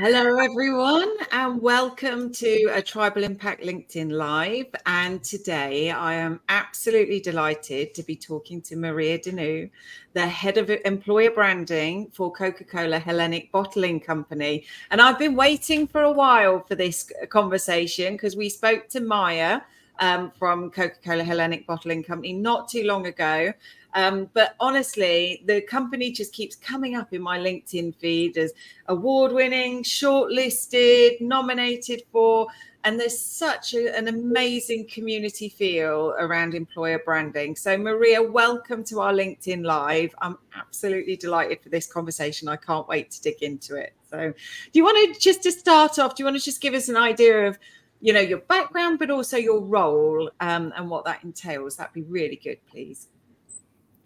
Hello, everyone, and welcome to a Tribal Impact LinkedIn Live. And today I am absolutely delighted to be talking to Maria Dinu, the head of employer branding for Coca-Cola Hellenic Bottling Company. And I've been waiting for a while for this conversation because we spoke to Maya from Coca-Cola Hellenic Bottling Company not too long ago. But honestly, the company just keeps coming up in my LinkedIn feed as award-winning, shortlisted, nominated for, and there's such an amazing community feel around employer branding. So Maria, welcome to our LinkedIn Live. I'm absolutely delighted for this conversation. I can't wait to dig into it. So do you want to just to start off, do you want to just give us an idea of, you know, your background, but also your role and what that entails? That'd be really good, please.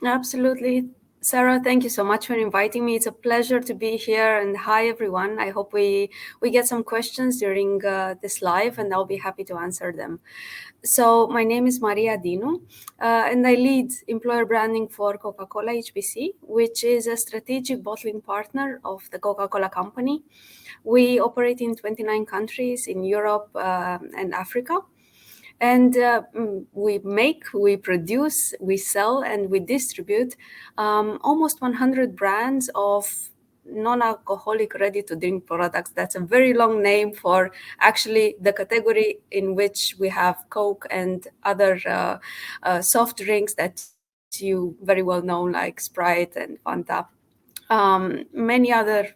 Absolutely. Sarah, thank you so much for inviting me. It's a pleasure to be here. And hi, everyone. I hope we get some questions during this live, and I'll be happy to answer them. So my name is Maria Dinu, and I lead employer branding for Coca-Cola HBC, which is a strategic bottling partner of the Coca-Cola company. We operate in 29 countries in Europe and Africa. And we make, we produce, we sell, and we distribute almost 100 brands of non-alcoholic ready-to-drink products. That's a very long name for actually the category in which we have Coke and other soft drinks that you very well know, like Sprite and Fanta. Many other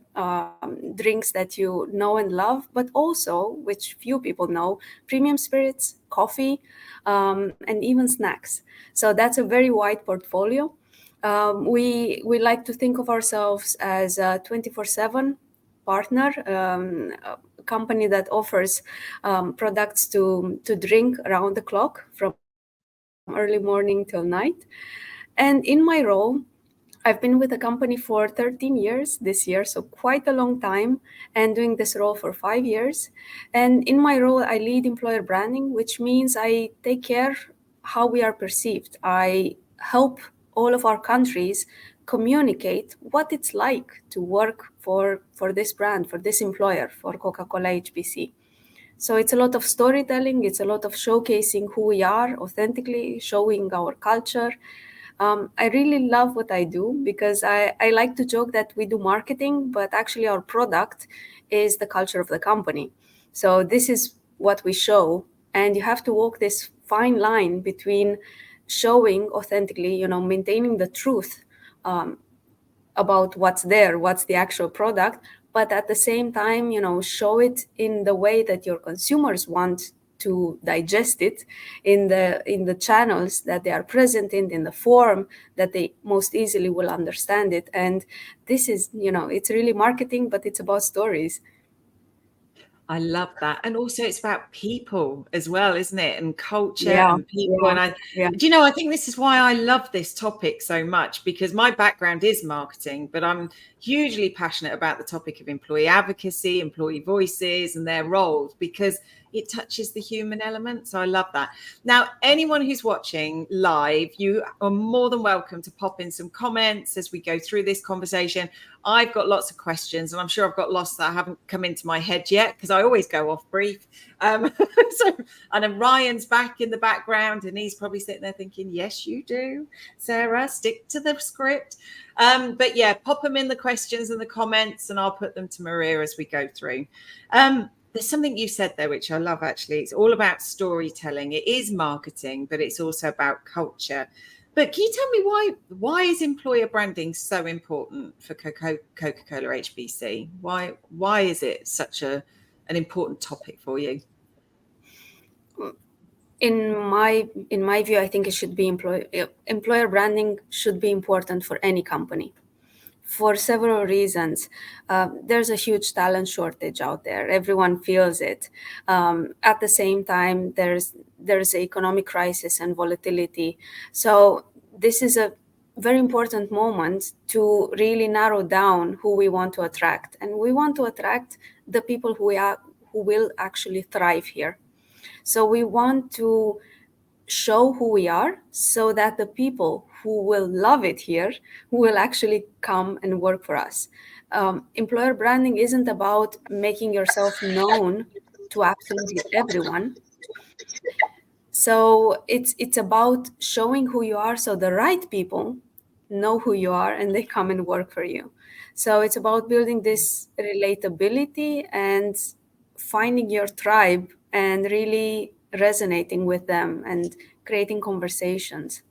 drinks that you know and love, but also, which few people know, premium spirits, coffee, and even snacks. So that's a very wide portfolio. We like to think of ourselves as a 24/7 partner, a company that offers products to drink around the clock from early morning till night. And in my role, I've been with the company for 13 years this year, so quite a long time, and doing this role for 5 years. And in my role, I lead employer branding, which means I take care how we are perceived. I help all of our countries communicate what it's like to work for this brand, for this employer, for Coca-Cola HBC. So it's a lot of storytelling, it's a lot of showcasing who we are authentically, showing our culture. I really love what I do because I like to joke that we do marketing, but actually our product is the culture of the company. So this is what we show, and you have to walk this fine line between showing authentically, maintaining the truth about what's there, what's the actual product, but at the same time, show it in the way that your consumers want to digest it, in the channels that they are present in the form that they most easily will understand it. And this is, it's really marketing, but it's about stories. I love that. And also it's about people as well, isn't it? And culture and people. And I think this is why I love this topic so much, because my background is marketing, but I'm hugely passionate about the topic of employee advocacy, employee voices and their roles, because it touches the human element. So I love that. Now, anyone who's watching live, you are more than welcome to pop in some comments as we go through this conversation. I've got lots of questions, and I'm sure I've got lots that haven't come into my head yet, because I always go off brief. And then Ryan's back in the background, and he's probably sitting there thinking, yes, you do, Sarah, stick to the script. But yeah, pop them in the questions and the comments, and I'll put them to Maria as we go through. There's something you said there, which I love, actually. It's all about storytelling. It is marketing, but it's also about culture. But can you tell me why is employer branding so important for Coca-Cola HBC? Why is it such an important topic for you? In my view, I think it should be employer branding should be important for any company, for several reasons. There's a huge talent shortage out there. Everyone feels it. At the same time, there's an economic crisis and volatility. So this is a very important moment to really narrow down who we want to attract. And we want to attract the people who will actually thrive here. So we want to show who we are so that the people who will love it here will actually come and work for us. Employer branding isn't about making yourself known to absolutely everyone. So it's about showing who you are so the right people know who you are and they come and work for you. So it's about building this relatability and finding your tribe and really resonating with them and creating conversations.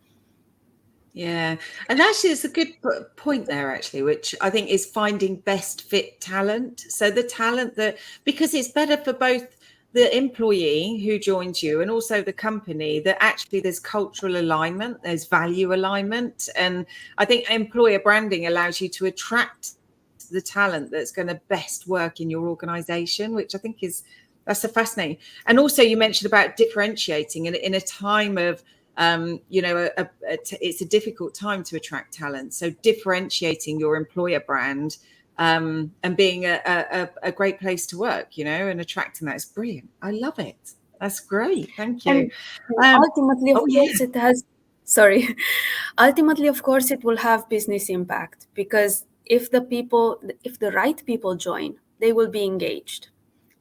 Yeah. And actually, it's a good point there, actually, which I think is finding best fit talent. So the talent that, because it's better for both the employee who joins you and also the company, that actually there's cultural alignment, there's value alignment. And I think employer branding allows you to attract the talent that's going to best work in your organization, which I think that's a fascinating. And also you mentioned about differentiating in a time of it's a difficult time to attract talent. So differentiating your employer brand and being a great place to work, and attracting that is brilliant. I love it. That's great. Thank you. And ultimately, of course, it has, sorry, ultimately, of course, it will have business impact because if the right people join, they will be engaged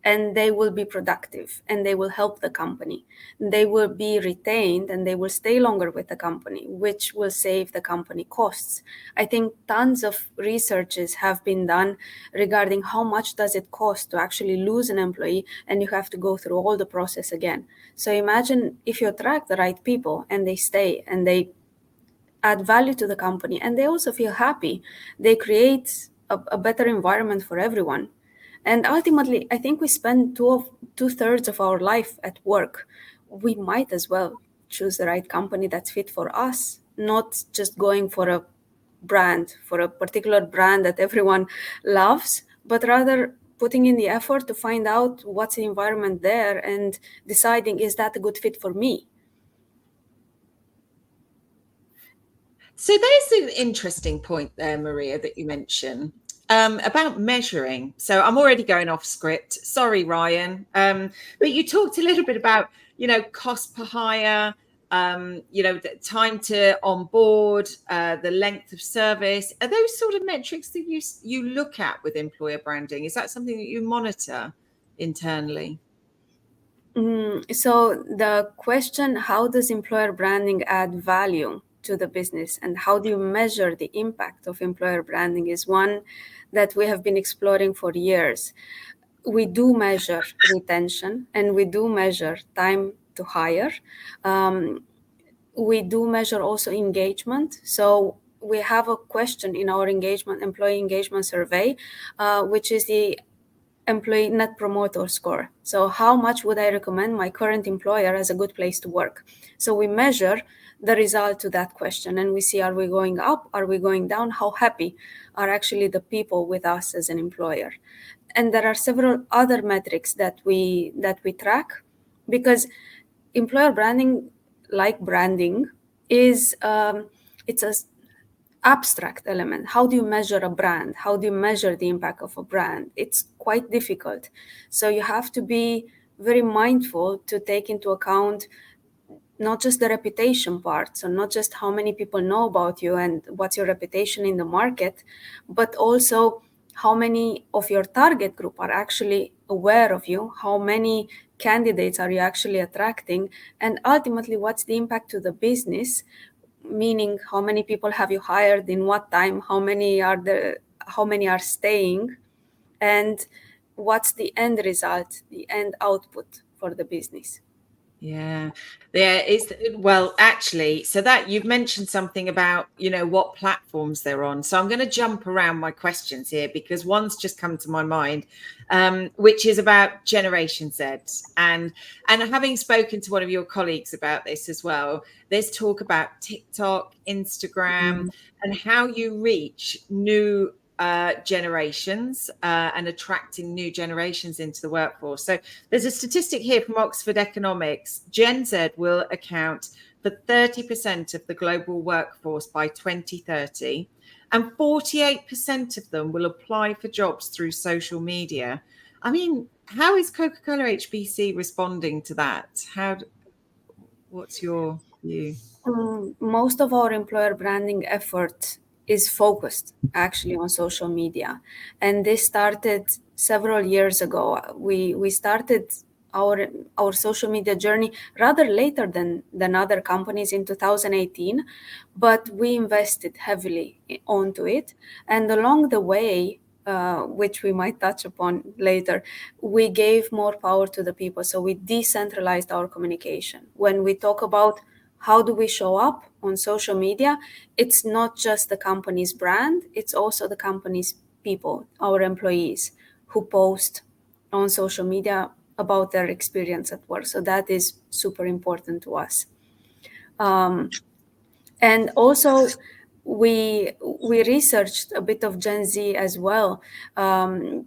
and they will be productive and they will help the company. They will be retained and they will stay longer with the company, which will save the company costs. I think tons of researches have been done regarding how much does it cost to actually lose an employee and you have to go through all the process again. So imagine if you attract the right people and they stay and they add value to the company and they also feel happy, they create a better environment for everyone. And ultimately, I think we spend two-thirds of our life at work. We might as well choose the right company that's fit for us, not just going for a brand, for a particular brand that everyone loves, but rather putting in the effort to find out what's the environment there and deciding, is that a good fit for me? So there's an interesting point there, Maria, that you mentioned about measuring. So I'm already going off script. Sorry, Ryan. But you talked a little bit about, cost per hire, the time to onboard, the length of service. Are those sort of metrics that you look at with employer branding? Is that something that you monitor internally? So the question, how does employer branding add value to the business and how do you measure the impact of employer branding, is one that we have been exploring for years. We do measure retention and we do measure time to hire. We do measure also engagement. So we have a question in our employee engagement survey, which is the employee net promoter score. So how much would I recommend my current employer as a good place to work? So we measure the result to that question and we see, are we going up? Are we going down? How happy are actually the people with us as an employer? And there are several other metrics that we track, because employer branding, like branding, is it's a abstract element. How do you measure a brand? How do you measure the impact of a brand? It's quite difficult. So you have to be very mindful to take into account not just the reputation part, so not just how many people know about you and what's your reputation in the market, but also how many of your target group are actually aware of you, how many candidates are you actually attracting, and ultimately what's the impact to the business, meaning how many people have you hired in what time, how many are staying, and what's the end result, the end output for the business. Yeah, there is. Well, actually, so that you've mentioned something about, what platforms they're on. So I'm going to jump around my questions here because one's just come to my mind, which is about Generation Z. And having spoken to one of your colleagues about this as well, there's talk about TikTok, Instagram, and how you reach new generations and attracting new generations into the workforce. So there's a statistic here from Oxford Economics. Gen Z will account for 30% of the global workforce by 2030, and 48% of them will apply for jobs through social media. I mean, how is Coca-Cola HBC responding to that? What's your view? Most of our employer branding effort is focused actually on social media, and this started several years ago. We started our social media journey rather later than other companies in 2018, but we invested heavily onto it, and along the way, which we might touch upon later, we gave more power to the people. So we decentralized our communication. When we talk about how do we show up on social media, it's not just the company's brand, it's also the company's people, our employees, who post on social media about their experience at work. So that is super important to us. And also, we researched a bit of Gen Z as well,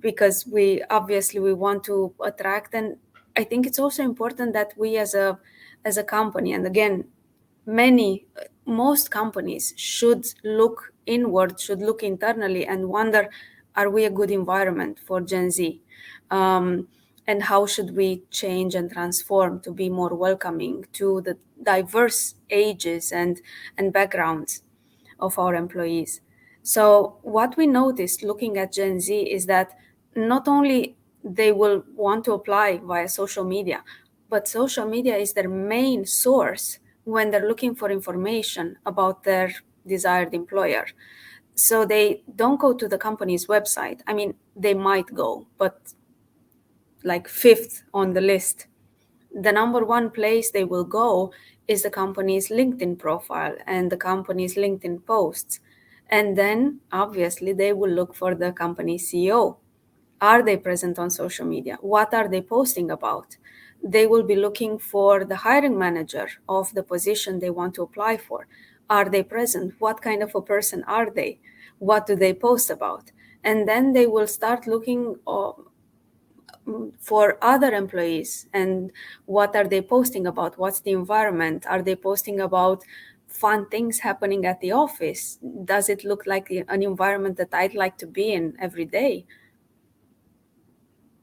because we want to attract, and I think it's also important that we as a company, and again, most companies should look inward, should look internally and wonder, are we a good environment for Gen Z? And how should we change and transform to be more welcoming to the diverse ages and backgrounds of our employees? So what we noticed looking at Gen Z is that not only they will want to apply via social media, but social media is their main source when they're looking for information about their desired employer. So they don't go to the company's website. I mean, they might go, but like fifth on the list. The number one place they will go is the company's LinkedIn profile and the company's LinkedIn posts. And then obviously they will look for the company's CEO. Are they present on social media? What are they posting about? They will be looking for the hiring manager of the position they want to apply for. Are they present? What kind of a person are they? What do they post about? And then they will start looking for other employees, and what are they posting about? What's the environment? Are they posting about fun things happening at the office? Does it look like an environment that I'd like to be in every day?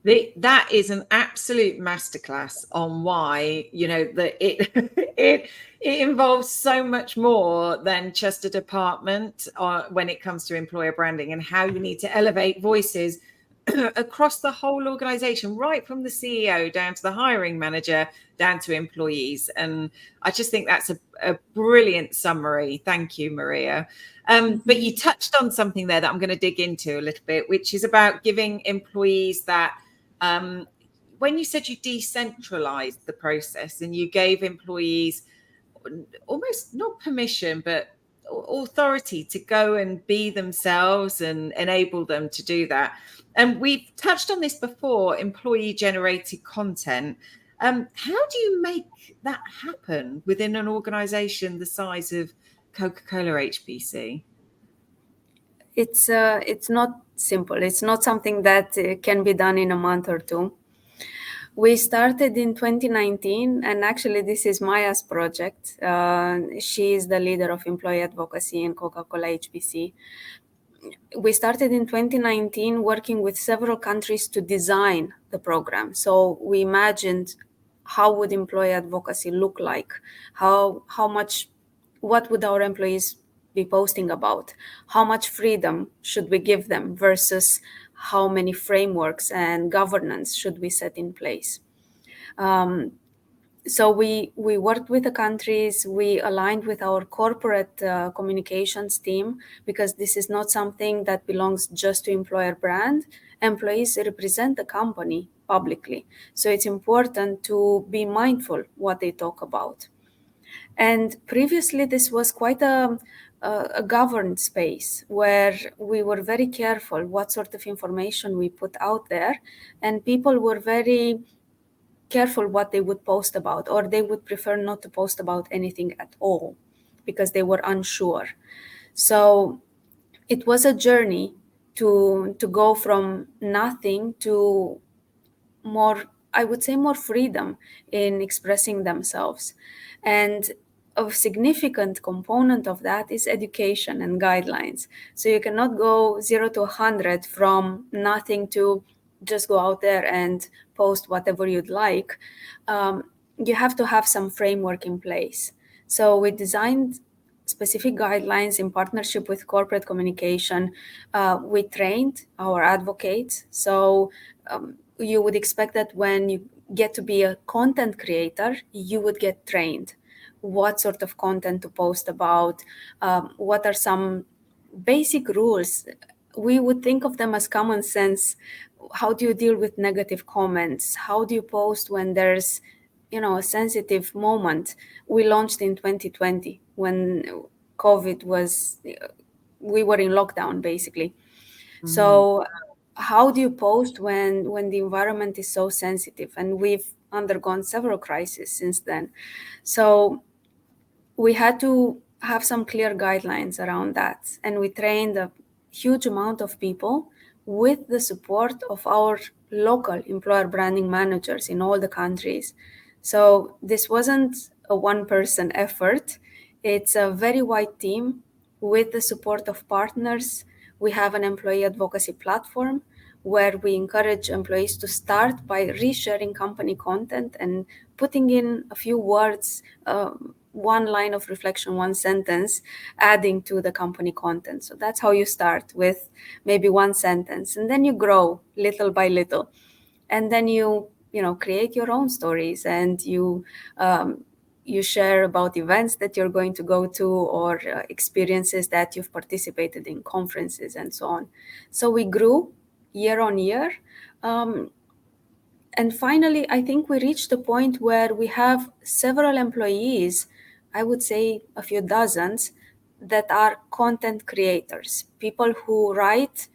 That is an absolute masterclass on why, that it it involves so much more than just a department when it comes to employer branding, and how you need to elevate voices across the whole organization, right from the CEO down to the hiring manager, down to employees. And I just think that's a brilliant summary. Thank you, Maria. But you touched on something there that I'm going to dig into a little bit, which is about giving employees that, when you said you decentralized the process and you gave employees almost not permission, but authority to go and be themselves and enable them to do that. And we've touched on this before, employee generated content. How do you make that happen within an organization the size of Coca-Cola HBC? It's not simple. It's not something that can be done in a month or two. We started in 2019, and actually this is Maya's project. She is the leader of employee advocacy in Coca-Cola HBC. We started in 2019 working with several countries to design the program. So we imagined, how would employee advocacy look like? What would our employees be posting about? How much freedom should we give them versus how many frameworks and governance should we set in place? So we worked with the countries, we aligned with our corporate communications team, because this is not something that belongs just to employer brand. Employees represent the company publicly. So it's important to be mindful what they talk about. And previously, this was quite a governed space where we were very careful what sort of information we put out there, and people were very careful what they would post about, or they would prefer not to post about anything at all because they were unsure. So it was a journey to go from nothing to more, I would say, more freedom in expressing themselves. And a significant component of that is education and guidelines. So you cannot go 0 to 100 from nothing to just go out there and post whatever you'd like. you have to have some framework in place. So we designed specific guidelines in partnership with corporate communication. We trained our advocates. So you would expect that when you get to be a content creator, you would get trained what sort of content to post about, what are some basic rules. We would think of them as common sense. How do you deal with negative comments? How do you post when there's, a sensitive moment? We launched in 2020 when COVID was, we were in lockdown basically. So how do you post when the environment is so sensitive? And we've undergone several crises since then. So we had to have some clear guidelines around that. And we trained a huge amount of people with the support of our local employer branding managers in all the countries. So this wasn't a one person effort, it's a very wide team with the support of partners. We have an employee advocacy platform where we encourage employees to start by resharing company content and putting in a few words, one line of reflection, one sentence, adding to the company content. So that's how you start, with maybe one sentence, and then you grow little by little, and then you create your own stories, and you share about events that you're going to go to, or experiences that you've participated in, conferences and so on. So we grew year on year. And finally, I think we reached a point where we have several employees, I would say a few dozens, that are content creators, people who write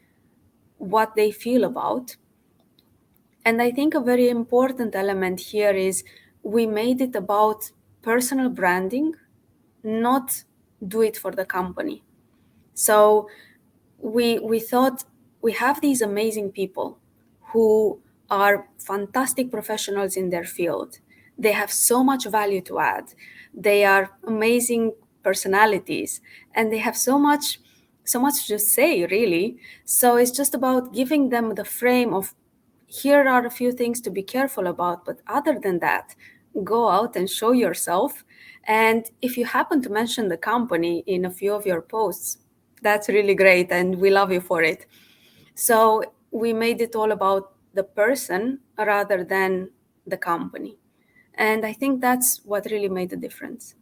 what they feel about. And I think a very important element here is we made it about personal branding, not do it for the company. So we thought, we have these amazing people who are fantastic professionals in their field. They have so much value to add. They are amazing personalities, and they have so much to say, really. So it's just about giving them the frame of, here are a few things to be careful about, but other than that, go out and show yourself. And if you happen to mention the company in a few of your posts, that's really great, and we love you for it. So we made it all about the person rather than the company. And I think that's what really made the difference.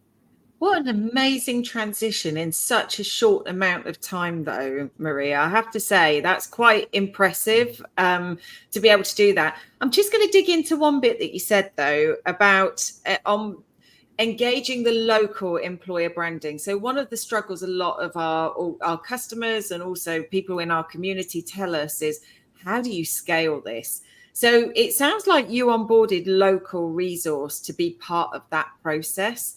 What an amazing transition in such a short amount of time, though, Maria. I have to say, that's quite impressive to be able to do that. I'm just going to dig into one bit that you said, though, about engaging the local employer branding. So one of the struggles a lot of our customers and also people in our community tell us is, how do you scale this? So it sounds like you onboarded local resource to be part of that process.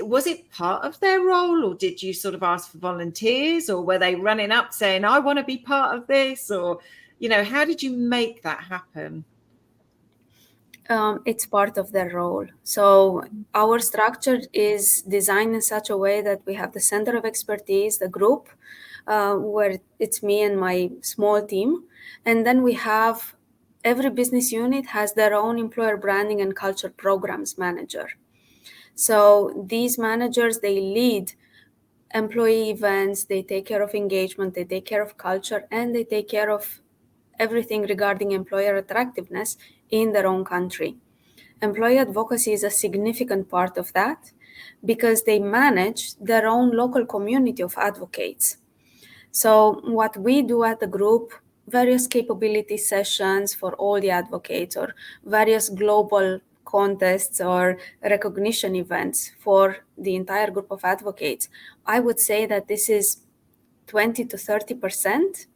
Was it part of their role, or did you sort of ask for volunteers, or were they running up saying, I want to be part of this? Or, how did you make that happen? It's part of their role. So our structure is designed in such a way that we have the center of expertise, the group, where it's me and my small team. And then we have, every business unit has their own employer branding and culture programs manager. So these managers, they lead employee events, they take care of engagement, they take care of culture, and they take care of everything regarding employer attractiveness in their own country. Employee advocacy is a significant part of that because they manage their own local community of advocates. So what we do at the group, various capability sessions for all the advocates, or various global contests or recognition events for the entire group of advocates. I would say that this is 20 to 30%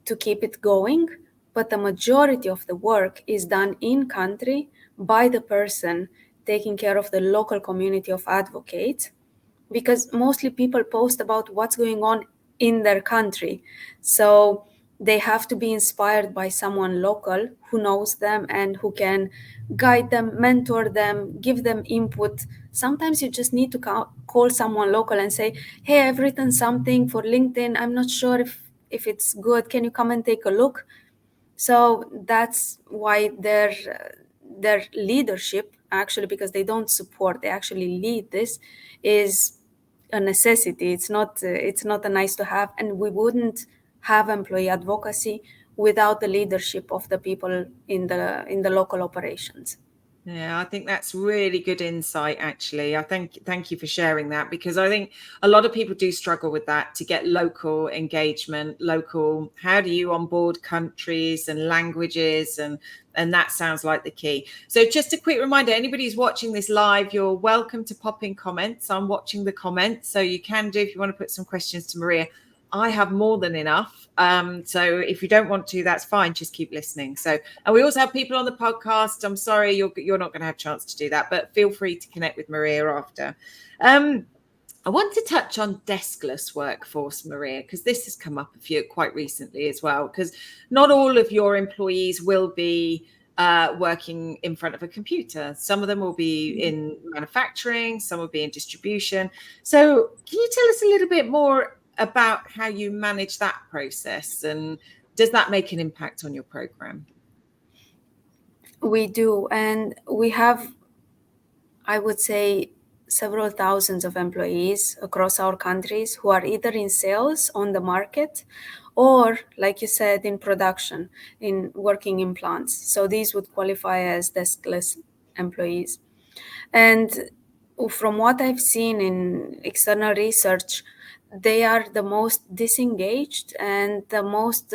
to keep it going, but the majority of the work is done in country by the person taking care of the local community of advocates, because mostly people post about what's going on in their country. So they have to be inspired by someone local who knows them and who can guide them, mentor them, give them input. Sometimes you just need to call someone local and say, hey, I've written something for LinkedIn. I'm not sure if it's good. Can you come and take a look? So that's why their leadership, actually, because they don't support, they actually lead this, is a necessity. It's not a nice to have, and we wouldn't have employee advocacy without the leadership of the people in the local operations. Yeah, I think that's really good insight, actually. I thank you for sharing that, because I think a lot of people do struggle with that, to get local engagement, local, how do you onboard countries and languages, and that sounds like the key. So just a quick reminder, anybody who's watching this live, you're welcome to pop in comments. I'm watching the comments, so you can do, if you want to put some questions to Maria. I have more than enough. So if you don't want to, that's fine. Just keep listening. So, and we also have people on the podcast. I'm sorry, you're not going to have a chance to do that, but feel free to connect with Maria after. I want to touch on deskless workforce, Maria, because this has come up quite recently as well, because not all of your employees will be working in front of a computer. Some of them will be in manufacturing, some will be in distribution. So can you tell us a little bit more about how you manage that process, and does that make an impact on your program? We do, and we have, I would say, several thousands of employees across our countries who are either in sales on the market or, like you said, in production, in working in plants. So these would qualify as deskless employees. And from what I've seen in external research, they are the most disengaged and the most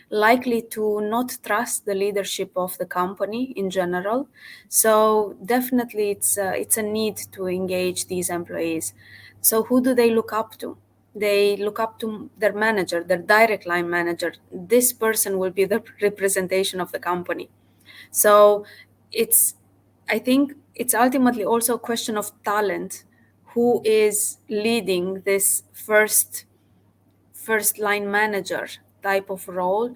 likely to not trust the leadership of the company in general. So definitely it's a need to engage these employees. So who do they look up to? They look up to their manager, their direct line manager. This person will be the representation of the company. So it's, I think it's ultimately also a question of talent. Who is leading this first line manager type of role,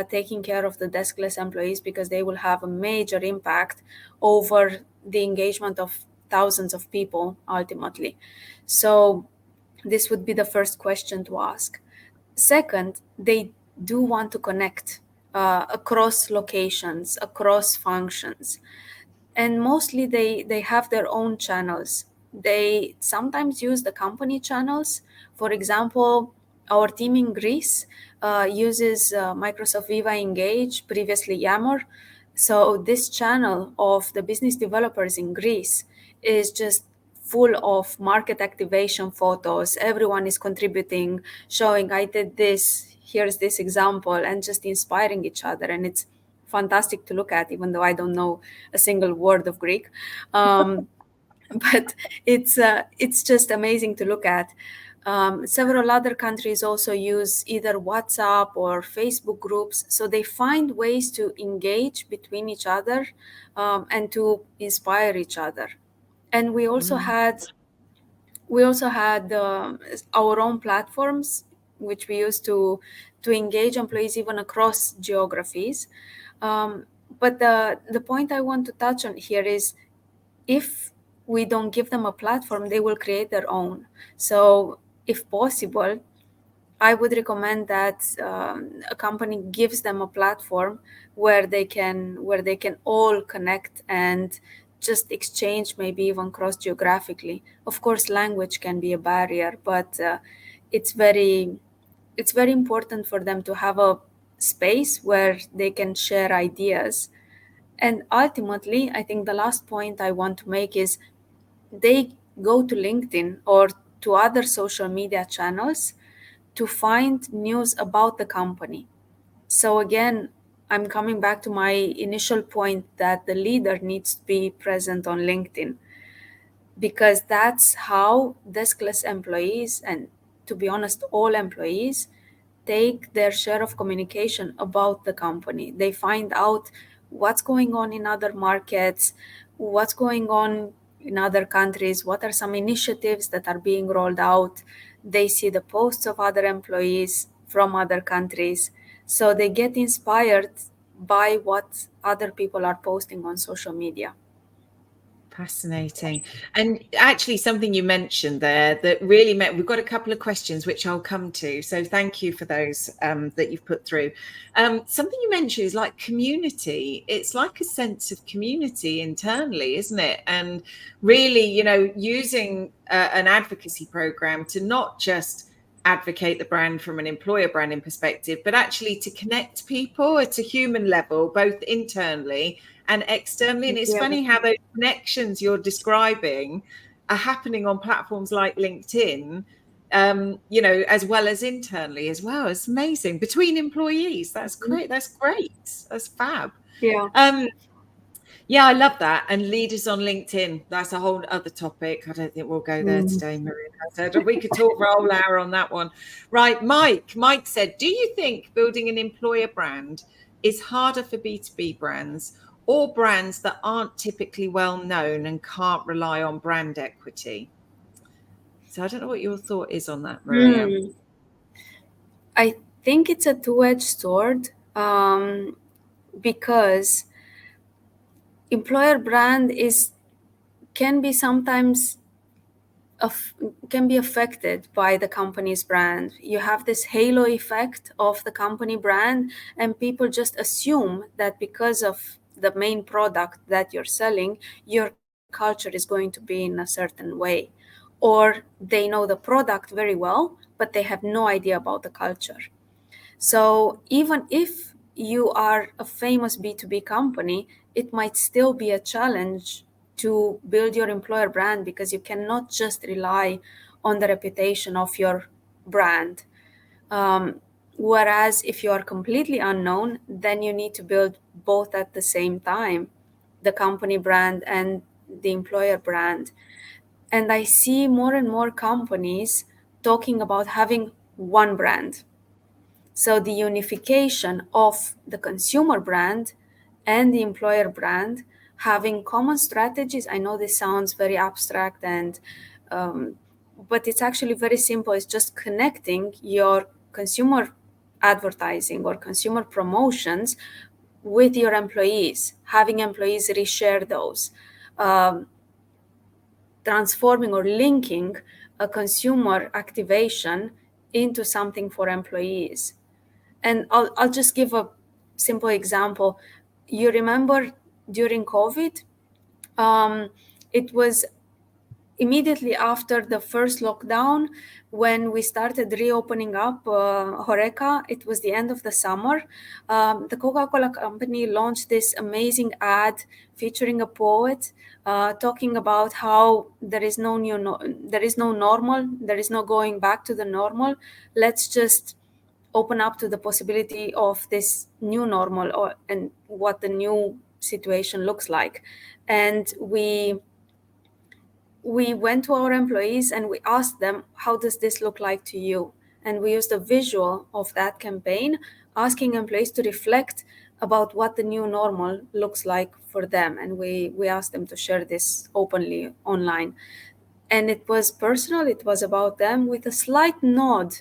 taking care of the deskless employees, because they will have a major impact over the engagement of thousands of people ultimately. So this would be the first question to ask. Second, they do want to connect across locations, across functions. And mostly they have their own channels. They sometimes use the company channels. For example, our team in Greece uses Microsoft Viva Engage, previously Yammer. So this channel of the business developers in Greece is just full of market activation photos. Everyone is contributing, showing I did this, here's this example, and just inspiring each other. And it's fantastic to look at, even though I don't know a single word of Greek. But it's just amazing to look at. Several other countries also use either WhatsApp or Facebook groups, so they find ways to engage between each other and to inspire each other. And we also had our own platforms, which we use to engage employees even across geographies. But the point I want to touch on here is, if we don't give them a platform, they will create their own. So if possible, I would recommend that a company gives them a platform where they can all connect and just exchange, maybe even cross geographically. Of course, language can be a barrier, but it's very important for them to have a space where they can share ideas. And ultimately, I think the last point I want to make is, they go to LinkedIn or to other social media channels to find news about the company. So again, I'm coming back to my initial point that the leader needs to be present on LinkedIn, because that's how deskless employees, and to be honest, all employees, take their share of communication about the company. They find out what's going on in other markets, what's going on in other countries, what are some initiatives that are being rolled out. They see the posts of other employees from other countries. So they get inspired by what other people are posting on social media. Fascinating. And actually something you mentioned there that really meant, we've got a couple of questions which I'll come to. So thank you for those that you've put through. Something you mentioned is like community. It's like a sense of community internally, isn't it? And really, you know, using an advocacy program to not just advocate the brand from an employer branding perspective, but actually to connect people at a human level, both internally and externally. And it's funny how those connections you're describing are happening on platforms like LinkedIn, you know, as well as internally as well. It's amazing between employees. That's great. That's great. That's fab. Yeah, I love that. And leaders on LinkedIn, that's a whole other topic. I don't think we'll go there today, Maria. We could talk for a whole hour on that one. Right, Mike. Mike said, do you think building an employer brand is harder for B2B brands or brands that aren't typically well known and can't rely on brand equity? So I don't know what your thought is on that, Maria. I think it's a two-edged sword, because employer brand can be sometimes can be affected by the company's brand. You have this halo effect of the company brand, and people just assume that because of the main product that you're selling, your culture is going to be in a certain way. Or they know the product very well, but they have no idea about the culture. So even if you are a famous B2B company, it might still be a challenge to build your employer brand, because you cannot just rely on the reputation of your brand. Whereas if you are completely unknown, then you need to build both at the same time, the company brand and the employer brand. And I see more and more companies talking about having one brand. So the unification of the consumer brand and the employer brand, having common strategies. I know this sounds very abstract, but it's actually very simple. It's just connecting your consumer advertising or consumer promotions with your employees, having employees reshare those, transforming or linking a consumer activation into something for employees. And I'll just give a simple example. You remember during COVID, it was immediately after the first lockdown, when we started reopening up Horeca. It was the end of the summer. The Coca-Cola company launched this amazing ad featuring a poet talking about how there is no normal, there is no going back to the normal. Let's just open up to the possibility of this new normal, and what the new situation looks like. And we went to our employees and we asked them, how does this look like to you? And we used a visual of that campaign, asking employees to reflect about what the new normal looks like for them. And we asked them to share this openly online. And it was personal, it was about them, with a slight nod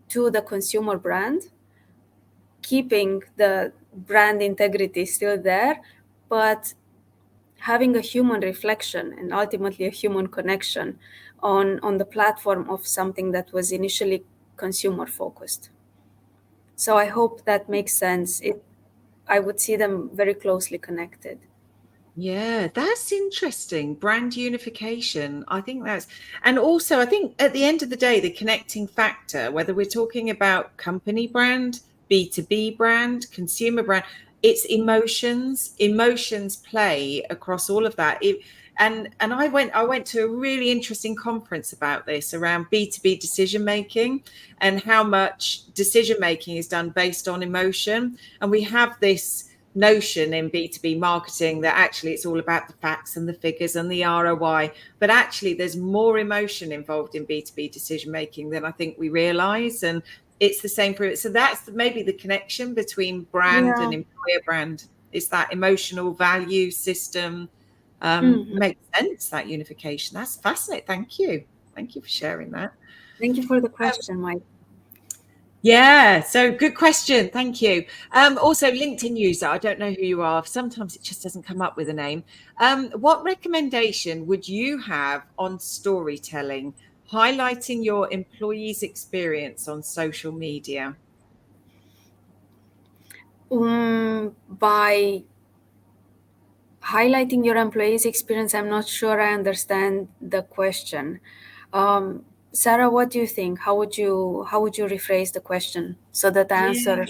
to the consumer brand, keeping the brand integrity still there, but having a human reflection and ultimately a human connection on the platform of something that was initially consumer focused. So I hope that makes sense. I would see them very closely connected. Yeah, that's interesting. Brand unification. I think that's, and also I think at the end of the day, the connecting factor, whether we're talking about company brand, B2B brand, consumer brand, it's emotions. Emotions play across all of that. And I went to a really interesting conference about this, around B2B decision making and how much decision making is done based on emotion. And we have this notion in B2B marketing that actually it's all about the facts and the figures and the ROI, but actually there's more emotion involved in B2B decision making than I think we realize. And it's the same for it. So that's maybe the connection between brand and employer brand. It's that emotional value system. Makes sense, that unification. That's fascinating. Thank you for sharing that. Thank you for the question, Mike. Yeah, so good question. Thank you. Also, LinkedIn user, I don't know who you are. Sometimes it just doesn't come up with a name. What recommendation would you have on storytelling, highlighting your employees' experience on social media? By highlighting your employees' experience, I'm not sure I understand the question. Sarah, what do you think? How would you rephrase the question so that I Yeah. answer?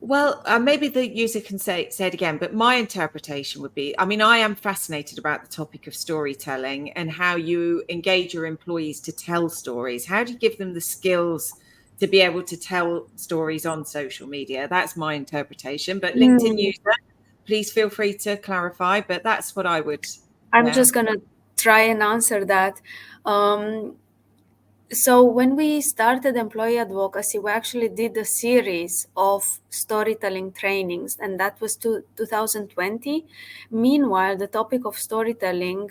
Well, maybe the user can say it again, but my interpretation would be, I mean, I am fascinated about the topic of storytelling and how you engage your employees to tell stories. How do you give them the skills to be able to tell stories on social media? That's my interpretation. But LinkedIn Hmm. user, please feel free to clarify. But that's what I would, I'm yeah. just gonna try and answer that. Um, So when we started employee advocacy, we actually did a series of storytelling trainings, and that was 2020. Meanwhile, the topic of storytelling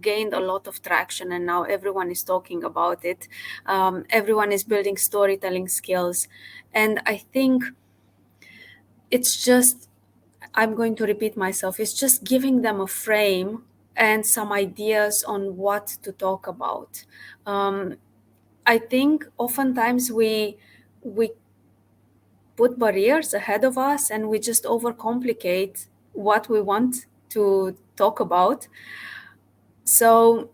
gained a lot of traction, and now everyone is talking about it. Everyone is building storytelling skills, and I think it's just, I'm going to repeat myself, it's just giving them a frame and some ideas on what to talk about. Um, I think oftentimes we put barriers ahead of us and we just overcomplicate what we want to talk about. So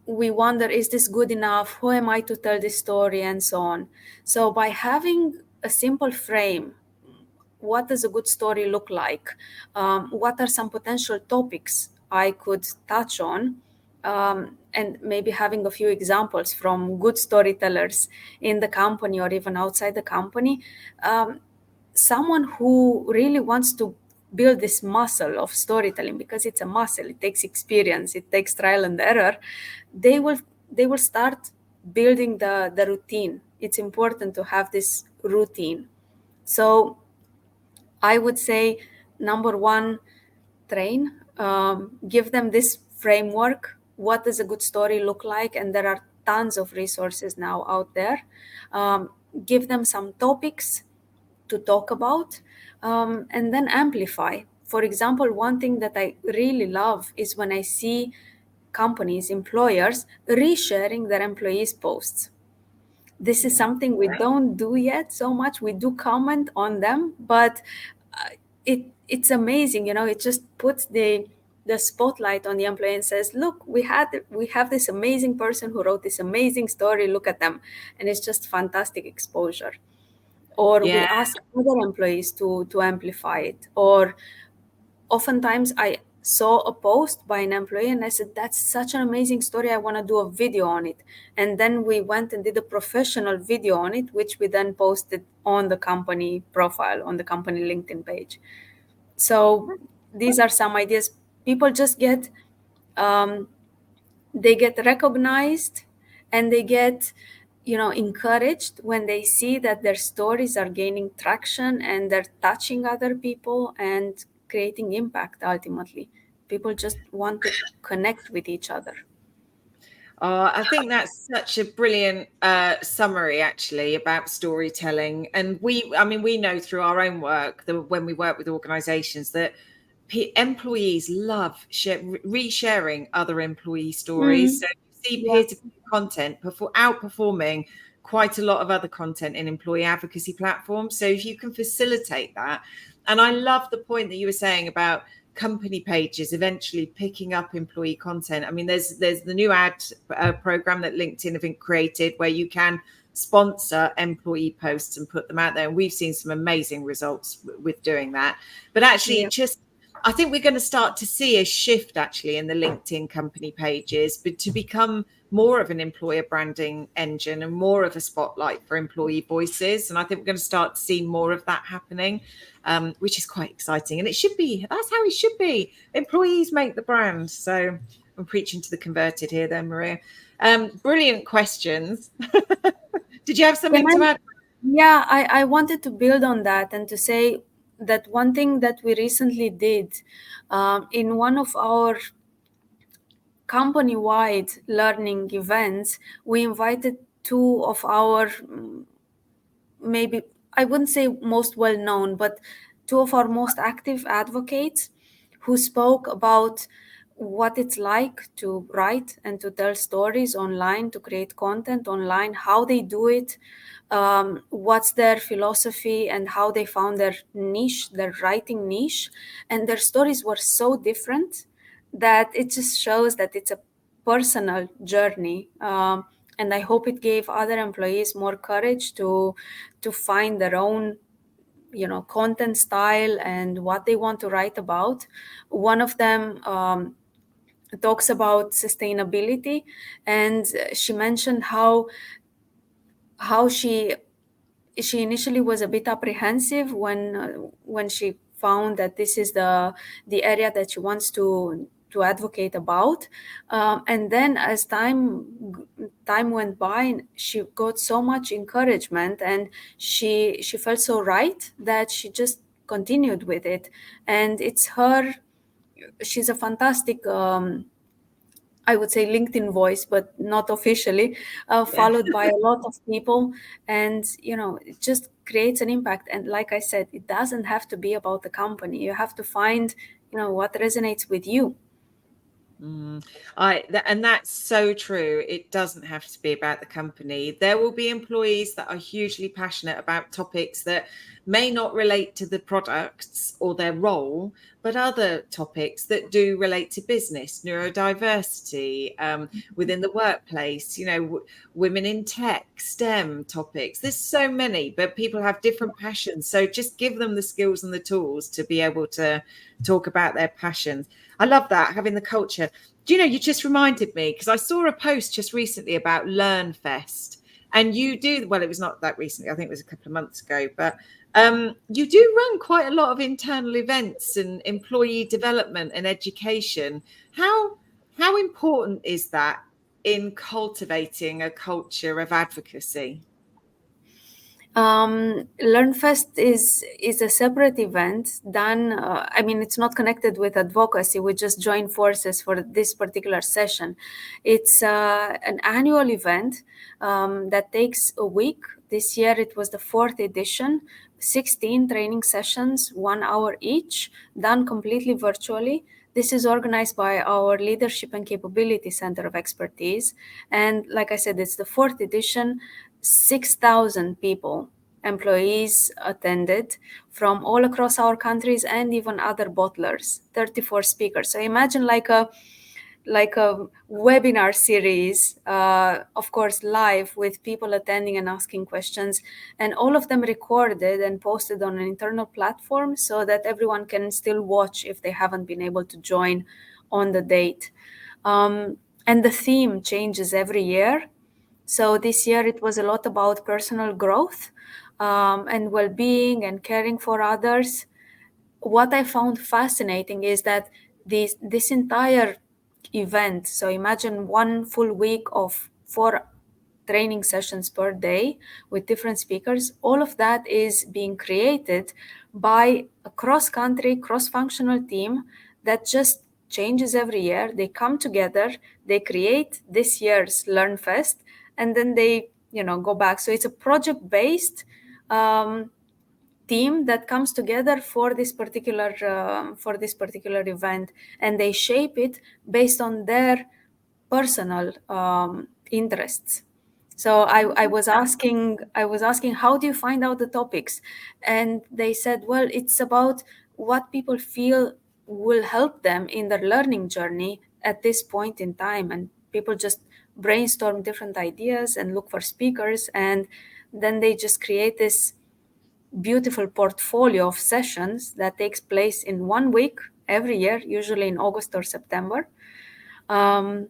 we wonder, is this good enough? Who am I to tell this story, and so on. So by having a simple frame, what does a good story look like? What are some potential topics I could touch on? And maybe having a few examples from good storytellers in the company or even outside the company. Um, Someone who really wants to build this muscle of storytelling, because it's a muscle, it takes experience, it takes trial and error, they will start building the routine. It's important to have this routine. So I would say, number one, train, give them this framework. What does a good story look like? And there are tons of resources now out there. Um, Give them some topics to talk about, and then amplify. For example, one thing that I really love is when I see companies, employers, resharing their employees' posts. This is something we don't do yet so much. We do comment on them, but it's amazing. It just puts the spotlight on the employee and says, "Look, we have this amazing person who wrote this amazing story. Look at them," and it's just fantastic exposure. Or we Yeah. ask other employees to amplify it. Or oftentimes I saw a post by an employee and I said, "That's such an amazing story. I want to do a video on it." And then we went and did a professional video on it, which we then posted on the company profile, on the company LinkedIn page. So these are some ideas. People just um, get recognized, and they get encouraged when they see that their stories are gaining traction and they're touching other people and creating impact. Ultimately, people just want to connect with each other. I think that's such a brilliant summary, actually, about storytelling. And I mean, we know through our own work that when we work with organizations that employees love resharing other employee stories. Mm, So you see yeah. peer-to-peer content outperforming quite a lot of other content in employee advocacy platforms. So if you can facilitate that, and I love the point that you were saying about company pages eventually picking up employee content. I mean, there's the new ad program that LinkedIn have created where you can sponsor employee posts and put them out there. And we've seen some amazing results with doing that. But actually, Yeah. just I think we're going to start to see a shift actually in the LinkedIn company pages, but to become more of an employer branding engine and more of a spotlight for employee voices. And I think we're going to start to see more of that happening, which is quite exciting. And that's how it should be. Employees make the brand. So I'm preaching to the converted here then, Maria. Brilliant questions. Did you have Can something I? to add? Yeah, I wanted to build on that and to say that one thing that we recently did, in one of our company-wide learning events, we invited two of our maybe I wouldn't say most well known, but two of our most active advocates who spoke about what it's like to write and to tell stories online, to create content online, how they do it, what's their philosophy, and how they found their niche, their writing niche. And their stories were so different that it just shows that it's a personal journey. And I hope it gave other employees more courage to find their own content style and what they want to write about. One of them talks about sustainability, and she mentioned how she initially was a bit apprehensive when she found that this is the area that she wants to advocate about, and then as time went by, she got so much encouragement, and she felt so right that she just continued with it. And she's a fantastic, I would say, LinkedIn voice, but not officially, Yeah. followed by a lot of people. And, it just creates an impact. And like I said, it doesn't have to be about the company. You have to find, what resonates with you. And that's so true. It doesn't have to be about the company. There will be employees that are hugely passionate about topics that may not relate to the products or their role, but other topics that do relate to business, neurodiversity, within the workplace, women in tech, STEM topics. There's so many, but people have different passions. So just give them the skills and the tools to be able to talk about their passions. I love that, having the culture. Do you just reminded me, because I saw a post just recently about LearnFest, and well, it was not that recently, I think it was a couple of months ago, but you do run quite a lot of internal events and employee development and education. How important is that in cultivating a culture of advocacy? LearnFest is a separate event done. I mean, it's not connected with advocacy. We just join forces for this particular session. It's an annual event that takes a week. This year it was the fourth edition. 16 training sessions, 1 hour each, done completely virtually. This is organized by our Leadership and Capability Center of Expertise. And like I said, it's the fourth edition. 6,000 people, employees attended from all across our countries and even other bottlers, 34 speakers. So imagine like a webinar series, of course, live with people attending and asking questions, and all of them recorded and posted on an internal platform so that everyone can still watch if they haven't been able to join on the date. And the theme changes every year. So this year it was a lot about personal growth and well-being and caring for others. What I found fascinating is that this entire event, so imagine 1 full week of 4 training sessions per day with different speakers, all of that is being created by a cross-country, cross-functional team that just changes every year. They come together, they create this year's LearnFest, and then they go back. So it's a project-based team that comes together for this particular event, and they shape it based on their personal interests. So I was asking how do you find out the topics, and they said, well, it's about what people feel will help them in their learning journey at this point in time, and people just brainstorm different ideas and look for speakers, and then they just create this beautiful portfolio of sessions that takes place in 1 week every year, usually in August or September. And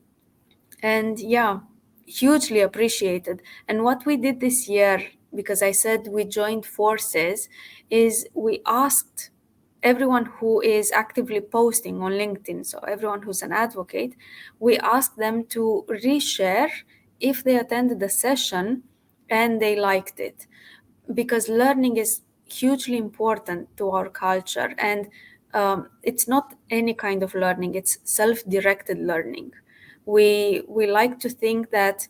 yeah, hugely appreciated. And what we did this year, because I said we joined forces, is we asked everyone who is actively posting on LinkedIn, so everyone who's an advocate, we asked them to reshare if they attended the session and they liked it, because learning is hugely important to our culture, and it's not any kind of learning, it's self-directed learning. We like to think that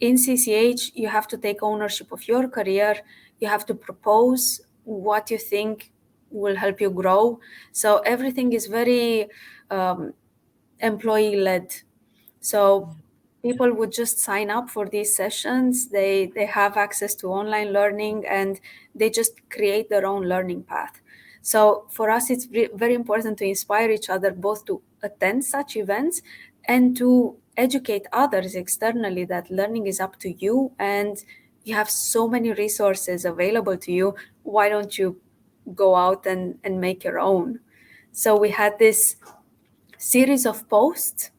in CCH, you have to take ownership of your career. You have to propose what you think will help you grow. So everything is very employee-led. So people would just sign up for these sessions. They have access to online learning, and they just create their own learning path. So for us, it's very important to inspire each other, both to attend such events and to educate others externally that learning is up to you, and you have so many resources available to you. Why don't you go out and make your own? So we had this series of posts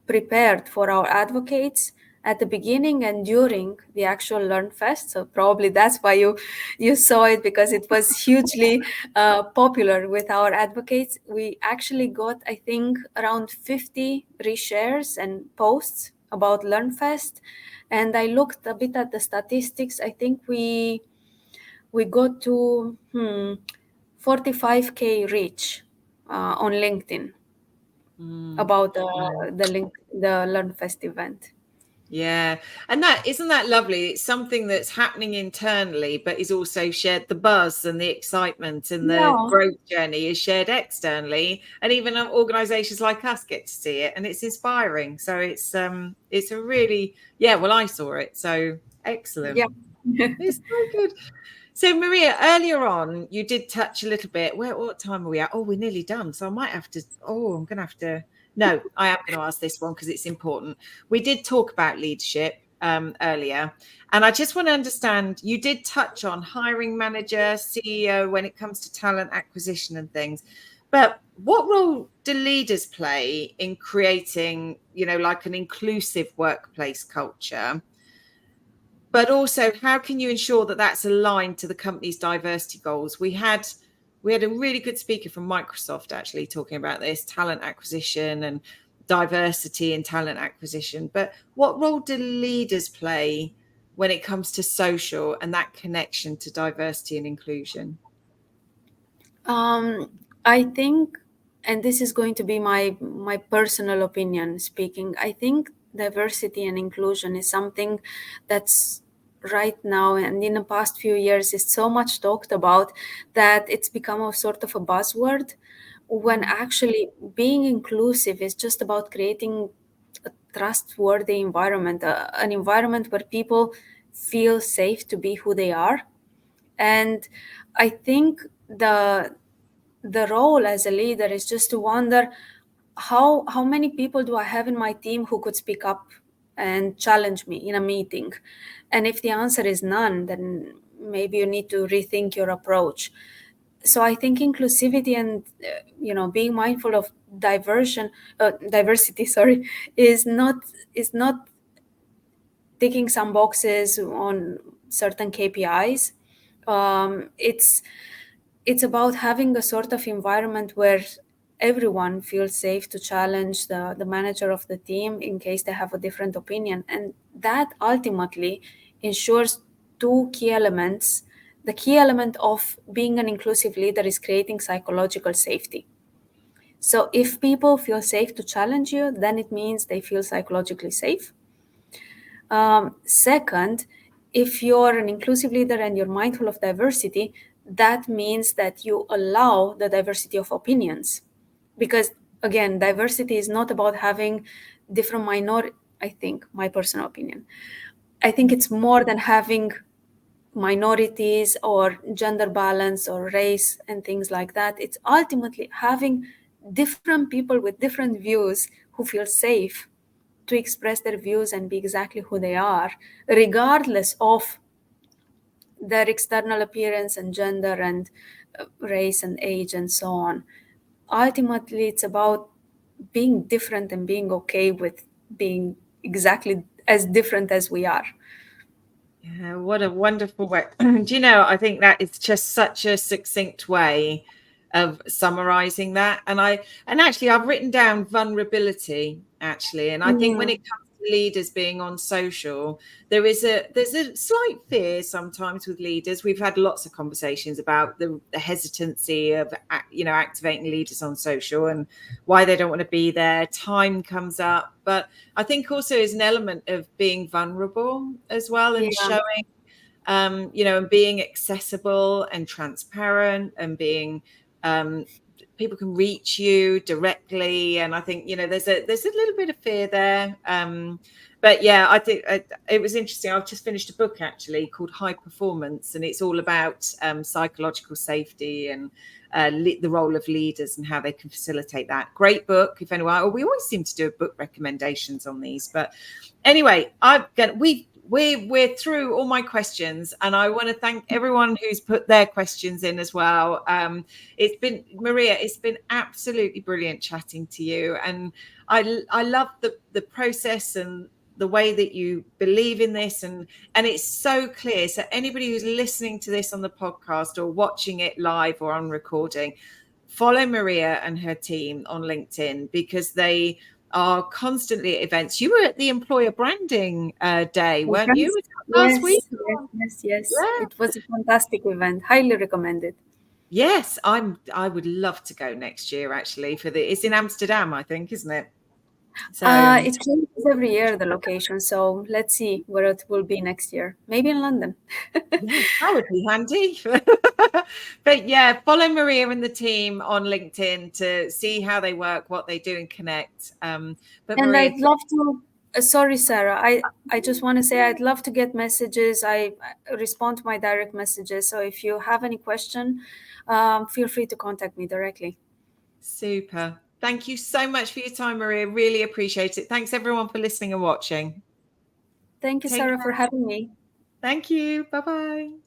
prepared for our advocates at the beginning and during the actual LearnFest. So probably that's why you saw it, because it was hugely popular with our advocates. We actually got, I think, around 50 reshares and posts about LearnFest. And I looked a bit at the statistics. I think we got to 45K reach on LinkedIn about the LearnFest event. Yeah. And that isn't that lovely? It's something that's happening internally, but is also shared. The buzz and the excitement and the growth journey is shared externally. And even organizations like us get to see it, and it's inspiring. So it's a really, well, I saw it. So excellent. Yeah. It's so good. So Maria, earlier on, you did touch a little bit. What time are we at? Oh, we're nearly done. So I might have to, I'm going to have to, no, I am going to ask this one because it's important. We did talk about leadership earlier, and I just want to understand, you did touch on hiring manager, CEO, when it comes to talent acquisition and things. But what role do leaders play in creating, like an inclusive workplace culture? But also, how can you ensure that that's aligned to the company's diversity goals? We had a really good speaker from Microsoft actually talking about this, talent acquisition and diversity in talent acquisition. But what role do leaders play when it comes to social and that connection to diversity and inclusion? I think, and this is going to be my personal opinion speaking, I think diversity and inclusion is something that's right now and in the past few years is so much talked about that it's become a sort of a buzzword, when actually being inclusive is just about creating a trustworthy environment, an environment where people feel safe to be who they are. And I think the role as a leader is just to wonder how many people do I have in my team who could speak up and challenge me in a meeting. And if the answer is none, then maybe you need to rethink your approach. So I think inclusivity and being mindful of diversity, sorry, is not ticking some boxes on certain KPIs. It's about having a sort of environment where everyone feels safe to challenge the manager of the team in case they have a different opinion. And that ultimately ensures two key elements. The key element of being an inclusive leader is creating psychological safety. So if people feel safe to challenge you, then it means they feel psychologically safe. Second, if you're an inclusive leader and you're mindful of diversity, that means that you allow the diversity of opinions. Because again, diversity is not about having different I think, my personal opinion. I think it's more than having minorities or gender balance or race and things like that. It's ultimately having different people with different views who feel safe to express their views and be exactly who they are, regardless of their external appearance and gender and race and age and so on. Ultimately, it's about being different and being okay with being exactly as different as we are. Yeah, what a wonderful way. Do you know, I think that is just such a succinct way of summarizing that. And actually I've written down vulnerability actually. And I think when it comes to leaders being on social, there's a slight fear sometimes with leaders. We've had lots of conversations about the hesitancy of activating leaders on social and why they don't want to be there. Time comes up, but I think also is an element of being vulnerable as well, and showing and being accessible and transparent, and being people can reach you directly. And I think there's a little bit of fear there, but yeah, I think it was interesting. I've just finished a book actually called High Performance, and it's all about psychological safety and the role of leaders and how they can facilitate that. Great book. If anyone, we always seem to do book recommendations on these, but anyway, we're through all my questions, and I want to thank everyone who's put their questions in as well. It's been, Maria, it's been absolutely brilliant chatting to you, and I love the process and the way that you believe in this, and it's so clear. So anybody who's listening to this on the podcast or watching it live or on recording, follow Maria and her team on LinkedIn, because they are constantly at events. You were at the employer branding day, weren't you? Last week? Yes. Yeah. It was a fantastic event. Highly recommended. Yes, I would love to go next year actually it's in Amsterdam, I think, isn't it? So it changes every year, the location. So let's see where it will be next year. Maybe in London. Yeah, that would be handy. But yeah, follow Maria and the team on LinkedIn to see how they work, what they do, and connect. But Maria, I'd love to. Sorry, Sarah. I just want to say I'd love to get messages. I respond to my direct messages. So if you have any question, feel free to contact me directly. Super. Thank you so much for your time, Maria. Really appreciate it. Thanks everyone for listening and watching. Thank you, Sarah, for having me. Thank you. Bye-bye.